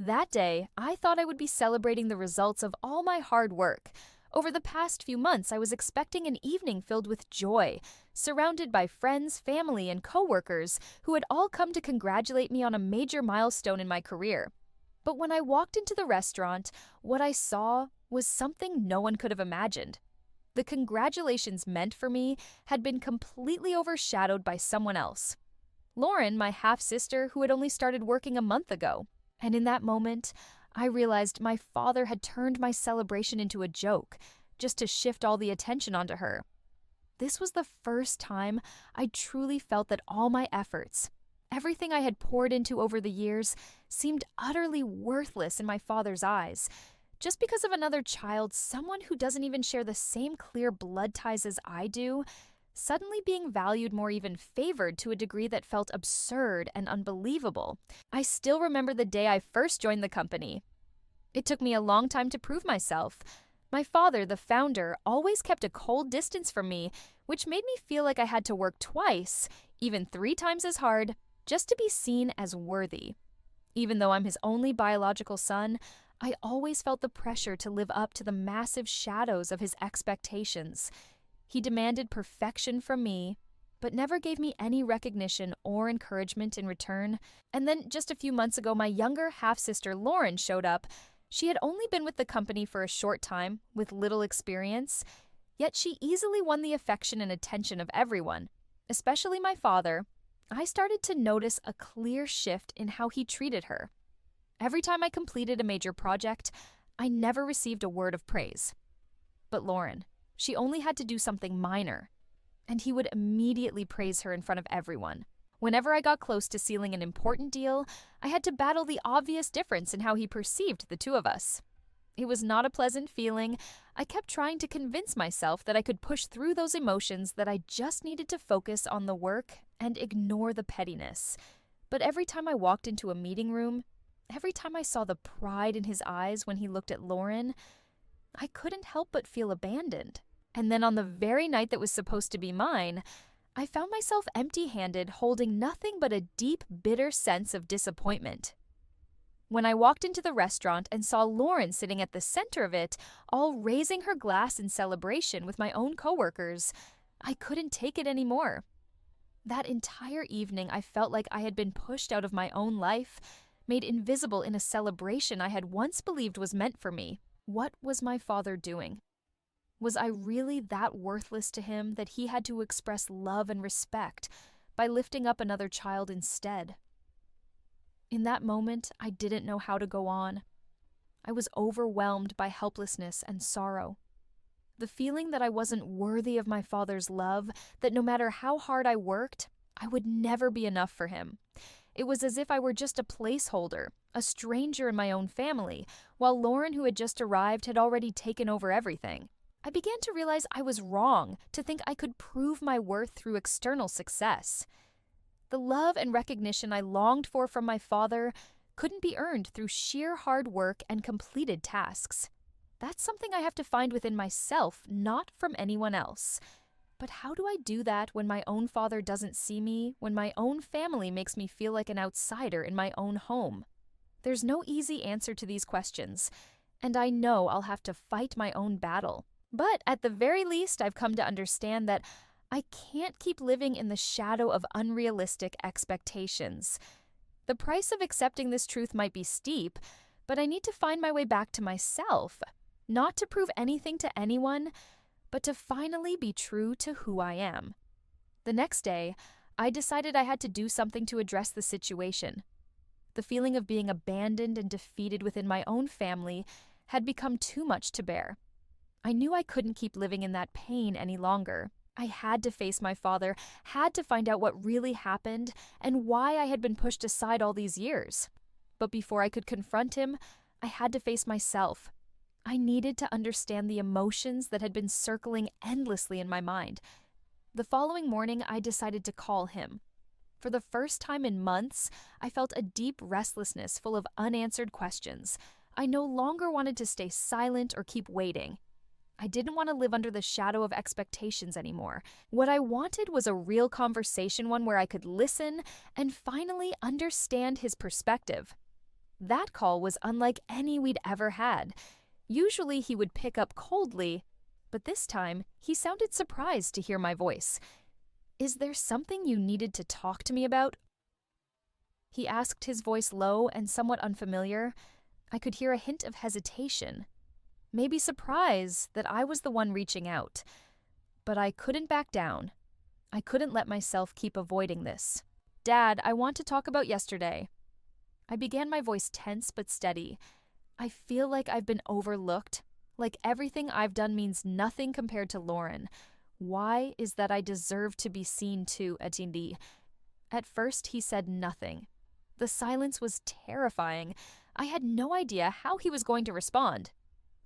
That day, I thought I would be celebrating the results of all my hard work. Over the past few months, I was expecting an evening filled with joy, surrounded by friends, family, and coworkers who had all come to congratulate me on a major milestone in my career. But when I walked into the restaurant, what I saw was something no one could have imagined. The congratulations meant for me had been completely overshadowed by someone else. Lauren, my half-sister, who had only started working a month ago. And in that moment, I realized my father had turned my celebration into a joke, just to shift all the attention onto her. This was the first time I truly felt that all my efforts, everything I had poured into over the years, seemed utterly worthless in my father's eyes, just because of another child, someone who doesn't even share the same clear blood ties as I do, suddenly being valued, more even favored, to a degree that felt absurd and unbelievable. I still remember the day I first joined the company. It took me a long time to prove myself. My father, the founder, always kept a cold distance from me, which made me feel like I had to work twice, even 3 times as hard, just to be seen as worthy. Even though I'm his only biological son, I always felt the pressure to live up to the massive shadows of his expectations. He demanded perfection from me, but never gave me any recognition or encouragement in return. And then just a few months ago, my younger half-sister Lauren showed up. She had only been with the company for a short time, with little experience, yet she easily won the affection and attention of everyone, especially my father. I started to notice a clear shift in how he treated her. Every time I completed a major project, I never received a word of praise. But Lauren, she only had to do something minor, and he would immediately praise her in front of everyone. Whenever I got close to sealing an important deal, I had to battle the obvious difference in how he perceived the two of us. It was not a pleasant feeling. I kept trying to convince myself that I could push through those emotions, that I just needed to focus on the work and ignore the pettiness. But every time I walked into a meeting room, every time I saw the pride in his eyes when he looked at Lauren, I couldn't help but feel abandoned. And then on the very night that was supposed to be mine, I found myself empty-handed, holding nothing but a deep, bitter sense of disappointment. When I walked into the restaurant and saw Lauren sitting at the center of it, all raising her glass in celebration with my own coworkers, I couldn't take it anymore. That entire evening, I felt like I had been pushed out of my own life, made invisible in a celebration I had once believed was meant for me. What was my father doing? Was I really that worthless to him that he had to express love and respect by lifting up another child instead? In that moment, I didn't know how to go on. I was overwhelmed by helplessness and sorrow. The feeling that I wasn't worthy of my father's love, that no matter how hard I worked, I would never be enough for him. It was as if I were just a placeholder, a stranger in my own family, while Lauren, who had just arrived, had already taken over everything. I began to realize I was wrong to think I could prove my worth through external success. The love and recognition I longed for from my father couldn't be earned through sheer hard work and completed tasks. That's something I have to find within myself, not from anyone else. But how do I do that when my own father doesn't see me, when my own family makes me feel like an outsider in my own home? There's no easy answer to these questions, and I know I'll have to fight my own battle. But at the very least, I've come to understand that I can't keep living in the shadow of unrealistic expectations. The price of accepting this truth might be steep, but I need to find my way back to myself, not to prove anything to anyone, but to finally be true to who I am. The next day, I decided I had to do something to address the situation. The feeling of being abandoned and defeated within my own family had become too much to bear. I knew I couldn't keep living in that pain any longer. I had to face my father, had to find out what really happened and why I had been pushed aside all these years. But before I could confront him, I had to face myself. I needed to understand the emotions that had been circling endlessly in my mind. The following morning, I decided to call him. For the first time in months, I felt a deep restlessness full of unanswered questions. I no longer wanted to stay silent or keep waiting. I didn't want to live under the shadow of expectations anymore. What I wanted was a real conversation, one where I could listen and finally understand his perspective. That call was unlike any we'd ever had. Usually he would pick up coldly, but this time he sounded surprised to hear my voice. "Is there something you needed to talk to me about?" He asked, his voice low and somewhat unfamiliar. I could hear a hint of hesitation, maybe surprise that I was the one reaching out. But I couldn't back down. I couldn't let myself keep avoiding this. "Dad, I want to talk about yesterday." I began, my voice tense but steady. "I feel like I've been overlooked, like everything I've done means nothing compared to Lauren. Why is that I deserve to be seen too, Atindi?" At first, he said nothing. The silence was terrifying. I had no idea how he was going to respond.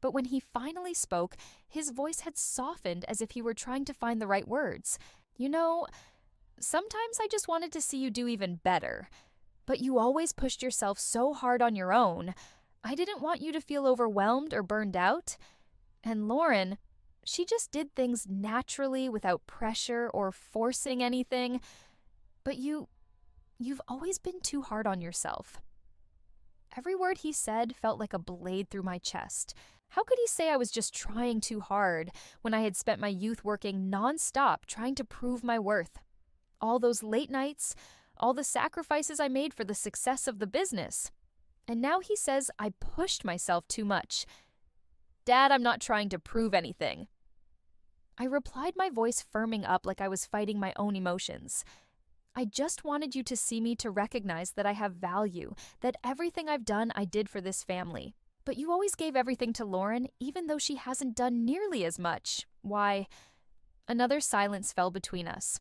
But when he finally spoke, his voice had softened as if he were trying to find the right words. "You know, sometimes I just wanted to see you do even better. But you always pushed yourself so hard on your own. I didn't want you to feel overwhelmed or burned out. And Lauren, she just did things naturally without pressure or forcing anything. But you've always been too hard on yourself." Every word he said felt like a blade through my chest. How could he say I was just trying too hard when I had spent my youth working nonstop trying to prove my worth? All those late nights, all the sacrifices I made for the success of the business. And now he says I pushed myself too much. "Dad, I'm not trying to prove anything." I replied, my voice firming up like I was fighting my own emotions. "I just wanted you to see me, to recognize that I have value, that everything I've done I did for this family. But you always gave everything to Lauren, even though she hasn't done nearly as much. Why?" Another silence fell between us.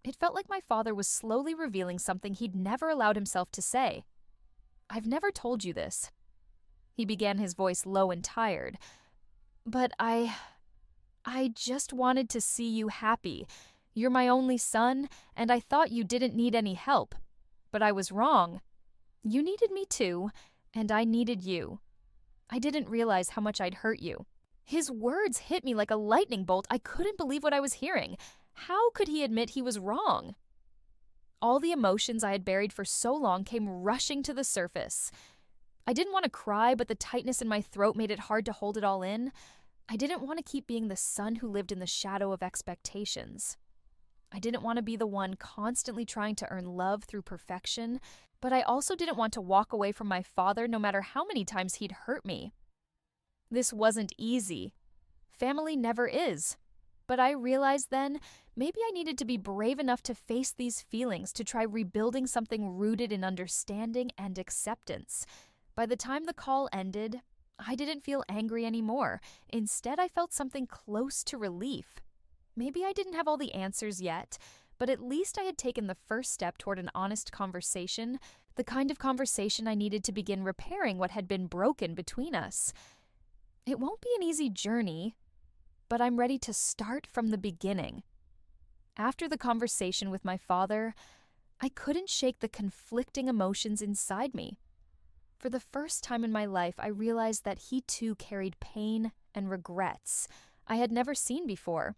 It felt like my father was slowly revealing something he'd never allowed himself to say. "I've never told you this." He began, his voice low and tired. "But I just wanted to see you happy. You're my only son, and I thought you didn't need any help. But I was wrong. You needed me too, and I needed you. I didn't realize how much I'd hurt you." His words hit me like a lightning bolt. I couldn't believe what I was hearing. How could he admit he was wrong? All the emotions I had buried for so long came rushing to the surface. I didn't want to cry, but the tightness in my throat made it hard to hold it all in. I didn't want to keep being the son who lived in the shadow of expectations. I didn't want to be the one constantly trying to earn love through perfection, but I also didn't want to walk away from my father no matter how many times he'd hurt me. This wasn't easy. Family never is. But I realized then, maybe I needed to be brave enough to face these feelings, to try rebuilding something rooted in understanding and acceptance. By the time the call ended, I didn't feel angry anymore. Instead, I felt something close to relief. Maybe I didn't have all the answers yet, but at least I had taken the first step toward an honest conversation, the kind of conversation I needed to begin repairing what had been broken between us. It won't be an easy journey, but I'm ready to start from the beginning. After the conversation with my father, I couldn't shake the conflicting emotions inside me. For the first time in my life, I realized that he too carried pain and regrets I had never seen before.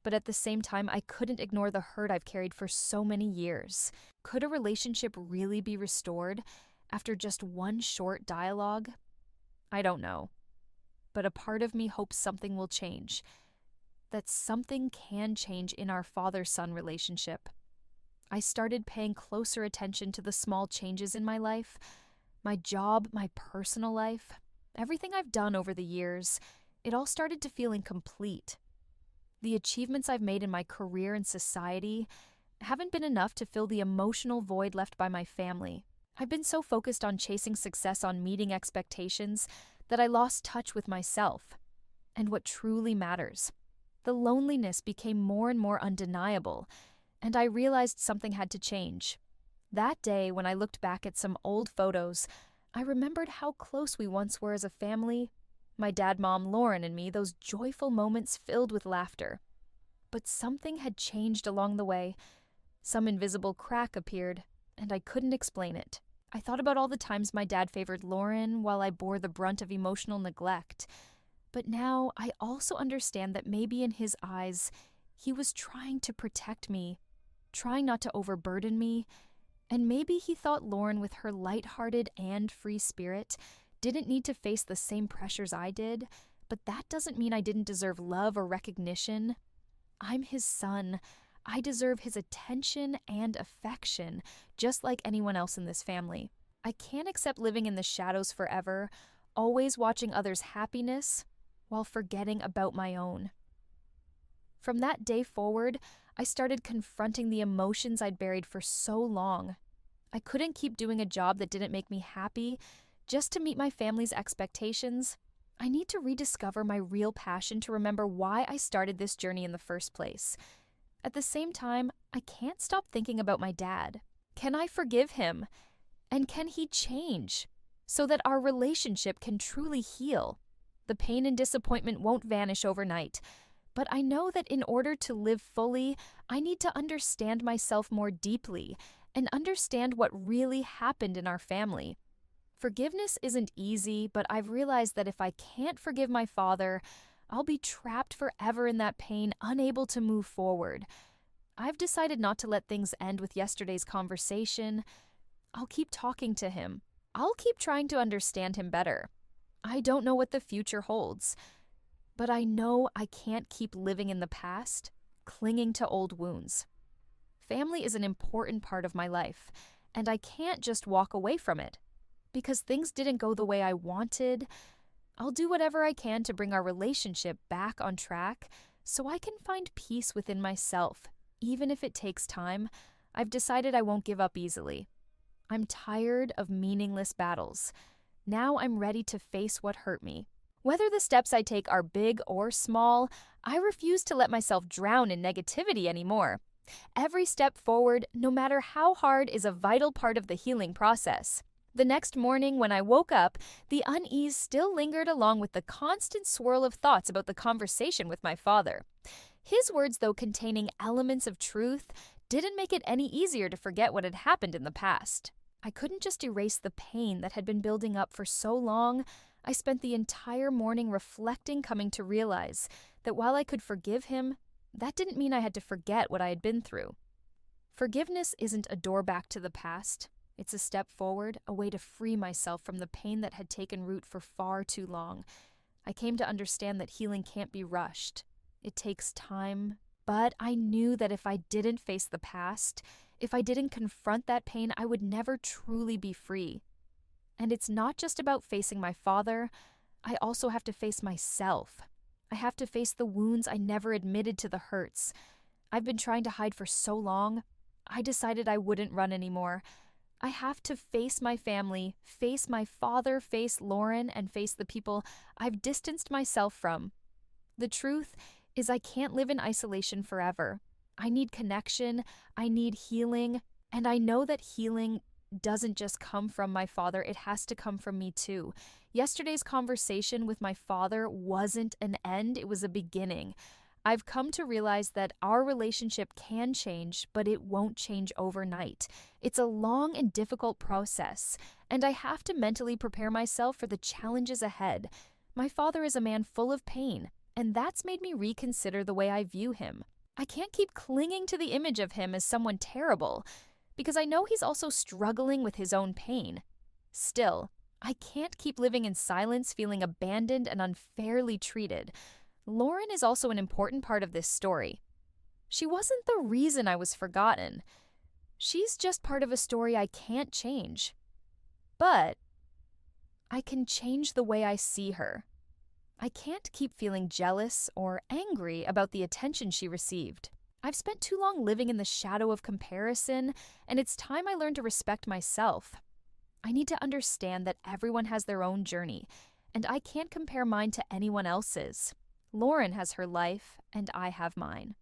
But at the same time, I couldn't ignore the hurt I've carried for so many years. Could a relationship really be restored after just one short dialogue? I don't know. But a part of me hopes something will change. That something can change in our father-son relationship. I started paying closer attention to the small changes in my life, my job, my personal life, everything I've done over the years. It all started to feel incomplete. The achievements I've made in my career and society haven't been enough to fill the emotional void left by my family. I've been so focused on chasing success, on meeting expectations, that I lost touch with myself and what truly matters. The loneliness became more and more undeniable, and I realized something had to change. That day, when I looked back at some old photos, I remembered how close we once were as a family. My dad, mom, Lauren, and me, those joyful moments filled with laughter. But something had changed along the way. Some invisible crack appeared, and I couldn't explain it. I thought about all the times my dad favored Lauren while I bore the brunt of emotional neglect. But now I also understand that maybe in his eyes, he was trying to protect me, trying not to overburden me, And maybe he thought Lauren, with her lighthearted and free spirit, didn't need to face the same pressures I did, but that doesn't mean I didn't deserve love or recognition. I'm his son. I deserve his attention and affection, just like anyone else in this family. I can't accept living in the shadows forever, always watching others' happiness while forgetting about my own. From that day forward, I started confronting the emotions I'd buried for so long. I couldn't keep doing a job that didn't make me happy just to meet my family's expectations. I need to rediscover my real passion to remember why I started this journey in the first place. At the same time, I can't stop thinking about my dad. Can I forgive him? And can he change so that our relationship can truly heal? The pain and disappointment won't vanish overnight, but I know that in order to live fully, I need to understand myself more deeply and understand what really happened in our family. Forgiveness isn't easy, but I've realized that if I can't forgive my father, I'll be trapped forever in that pain, unable to move forward. I've decided not to let things end with yesterday's conversation. I'll keep talking to him. I'll keep trying to understand him better. I don't know what the future holds, but I know I can't keep living in the past, clinging to old wounds. Family is an important part of my life, and I can't just walk away from it. Because things didn't go the way I wanted, I'll do whatever I can to bring our relationship back on track so I can find peace within myself, even if it takes time. I've decided I won't give up easily. I'm tired of meaningless battles. Now I'm ready to face what hurt me. Whether the steps I take are big or small, I refuse to let myself drown in negativity anymore. Every step forward, no matter how hard, is a vital part of the healing process. The next morning, when I woke up, the unease still lingered along with the constant swirl of thoughts about the conversation with my father. His words, though containing elements of truth, didn't make it any easier to forget what had happened in the past. I couldn't just erase the pain that had been building up for so long. I spent the entire morning reflecting, coming to realize that while I could forgive him, that didn't mean I had to forget what I had been through. Forgiveness isn't a door back to the past. It's a step forward, a way to free myself from the pain that had taken root for far too long. I came to understand that healing can't be rushed. It takes time, but I knew that if I didn't face the past, if I didn't confront that pain, I would never truly be free. And it's not just about facing my father. I also have to face myself. I have to face the wounds I never admitted to, the hurts I've been trying to hide for so long. I decided I wouldn't run anymore. I have to face my family, face my father, face Lauren, and face the people I've distanced myself from. The truth is, I can't live in isolation forever. I need connection, I need healing, and I know that healing doesn't just come from my father, it has to come from me too. Yesterday's conversation with my father wasn't an end, it was a beginning. I've come to realize that our relationship can change, but it won't change overnight. It's a long and difficult process, and I have to mentally prepare myself for the challenges ahead. My father is a man full of pain, and that's made me reconsider the way I view him. I can't keep clinging to the image of him as someone terrible, because I know he's also struggling with his own pain. Still, I can't keep living in silence, feeling abandoned and unfairly treated. Lauren is also an important part of this story. She wasn't the reason I was forgotten. She's just part of a story I can't change. But I can change the way I see her. I can't keep feeling jealous or angry about the attention she received. I've spent too long living in the shadow of comparison, and it's time I learned to respect myself. I need to understand that everyone has their own journey, and I can't compare mine to anyone else's. Lauren has her life, and I have mine.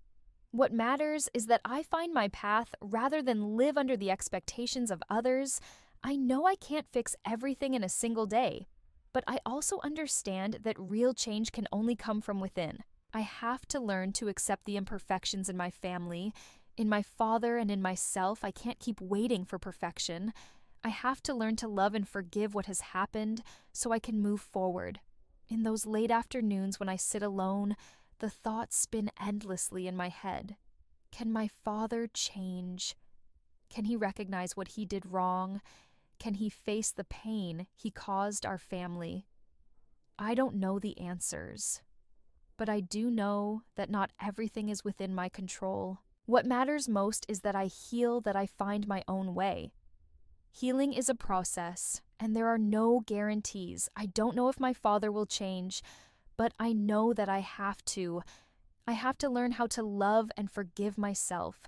What matters is that I find my path rather than live under the expectations of others. I know I can't fix everything in a single day, but I also understand that real change can only come from within. I have to learn to accept the imperfections in my family, in my father, and in myself. I can't keep waiting for perfection. I have to learn to love and forgive what has happened so I can move forward. In those late afternoons when I sit alone, the thoughts spin endlessly in my head. Can my father change? Can he recognize what he did wrong? Can he face the pain he caused our family? I don't know the answers, but I do know that not everything is within my control. What matters most is that I heal, that I find my own way. Healing is a process, and there are no guarantees. I don't know if my father will change, but I know that I have to. I have to learn how to love and forgive myself,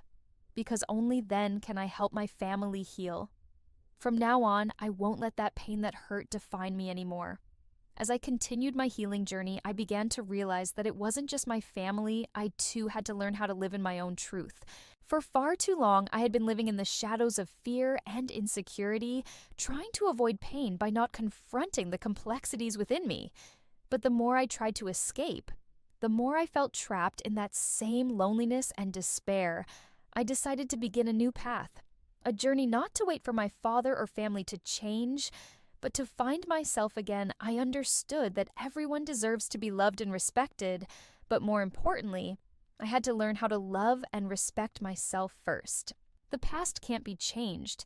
because only then can I help my family heal. From now on, I won't let that pain that hurt define me anymore. As I continued my healing journey, I began to realize that it wasn't just my family. I too had to learn how to live in my own truth. For far too long, I had been living in the shadows of fear and insecurity, trying to avoid pain by not confronting the complexities within me. But the more I tried to escape, the more I felt trapped in that same loneliness and despair. I decided to begin a new path, a journey not to wait for my father or family to change, but to find myself again. I understood that everyone deserves to be loved and respected, but more importantly, I had to learn how to love and respect myself first. The past can't be changed,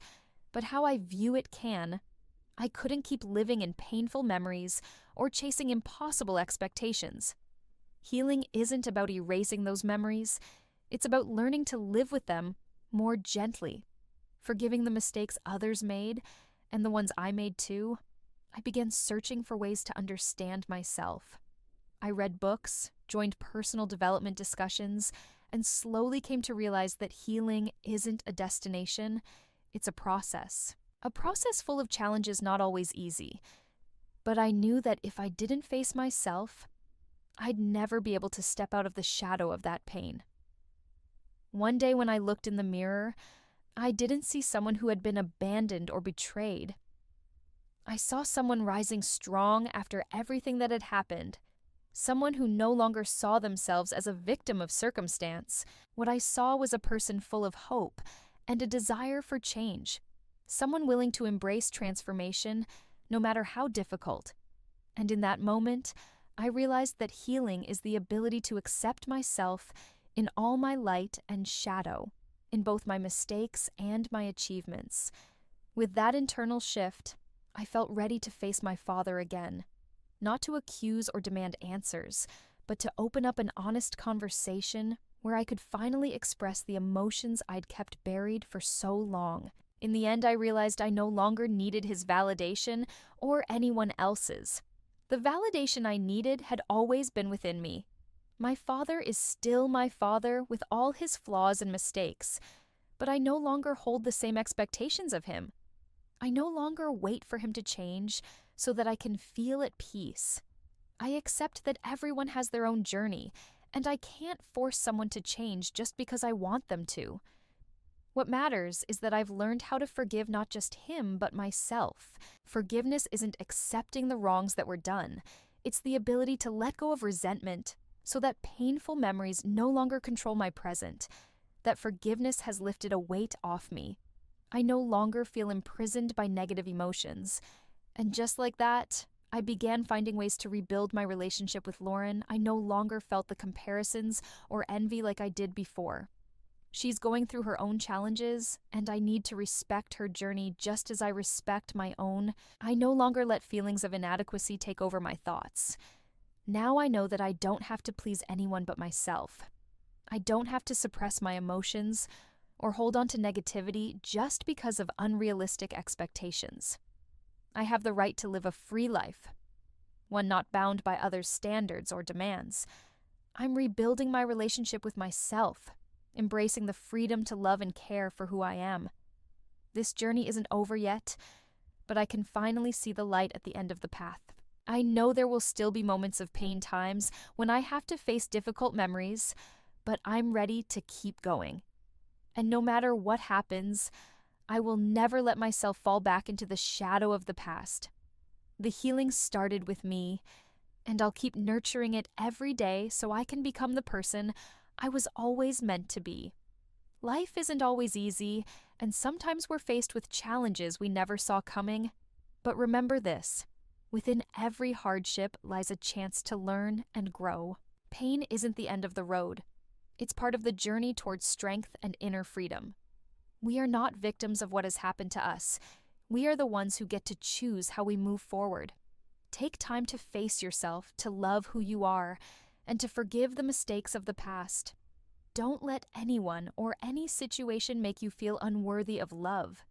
but how I view it can. I couldn't keep living in painful memories or chasing impossible expectations. Healing isn't about erasing those memories. It's about learning to live with them more gently, forgiving the mistakes others made, and the ones I made too. I began searching for ways to understand myself. I read books, joined personal development discussions, and slowly came to realize that healing isn't a destination, it's a process. A process full of challenges, not always easy. But I knew that if I didn't face myself, I'd never be able to step out of the shadow of that pain. One day when I looked in the mirror, I didn't see someone who had been abandoned or betrayed. I saw someone rising strong after everything that had happened, someone who no longer saw themselves as a victim of circumstance. What I saw was a person full of hope and a desire for change, someone willing to embrace transformation, no matter how difficult. And in that moment, I realized that healing is the ability to accept myself in all my light and shadow, in both my mistakes and my achievements. With that internal shift, I felt ready to face my father again, not to accuse or demand answers, but to open up an honest conversation where I could finally express the emotions I'd kept buried for so long. In the end, I realized I no longer needed his validation or anyone else's. The validation I needed had always been within me. My father is still my father with all his flaws and mistakes, but I no longer hold the same expectations of him. I no longer wait for him to change so that I can feel at peace. I accept that everyone has their own journey, and I can't force someone to change just because I want them to. What matters is that I've learned how to forgive not just him, but myself. Forgiveness isn't accepting the wrongs that were done. It's the ability to let go of resentment so that painful memories no longer control my present. That forgiveness has lifted a weight off me. I no longer feel imprisoned by negative emotions. And just like that, I began finding ways to rebuild my relationship with Lauren. I no longer felt the comparisons or envy like I did before. She's going through her own challenges, and I need to respect her journey just as I respect my own. I no longer let feelings of inadequacy take over my thoughts. Now I know that I don't have to please anyone but myself. I don't have to suppress my emotions or hold on to negativity just because of unrealistic expectations. I have the right to live a free life, one not bound by others' standards or demands. I'm rebuilding my relationship with myself, embracing the freedom to love and care for who I am. This journey isn't over yet, but I can finally see the light at the end of the path. I know there will still be moments of pain times when I have to face difficult memories, but I'm ready to keep going. And no matter what happens, I will never let myself fall back into the shadow of the past. The healing started with me, and I'll keep nurturing it every day so I can become the person I was always meant to be. Life isn't always easy, and sometimes we're faced with challenges we never saw coming. But remember this: within every hardship lies a chance to learn and grow. Pain isn't the end of the road. It's part of the journey towards strength and inner freedom. We are not victims of what has happened to us. We are the ones who get to choose how we move forward. Take time to face yourself, to love who you are, and to forgive the mistakes of the past. Don't let anyone or any situation make you feel unworthy of love,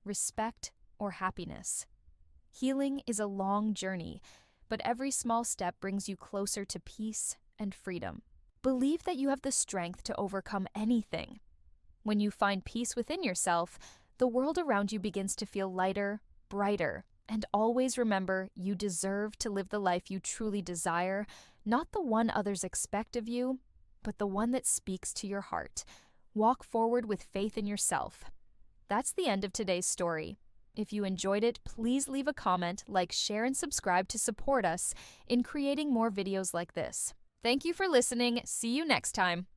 respect, or happiness. Healing is a long journey, but every small step brings you closer to peace and freedom. Believe that you have the strength to overcome anything. When you find peace within yourself, the world around you begins to feel lighter, brighter, and always remember you deserve to live the life you truly desire, not the one others expect of you, but the one that speaks to your heart. Walk forward with faith in yourself. That's the end of today's story. If you enjoyed it, please leave a comment, like, share, and subscribe to support us in creating more videos like this. Thank you for listening. See you next time.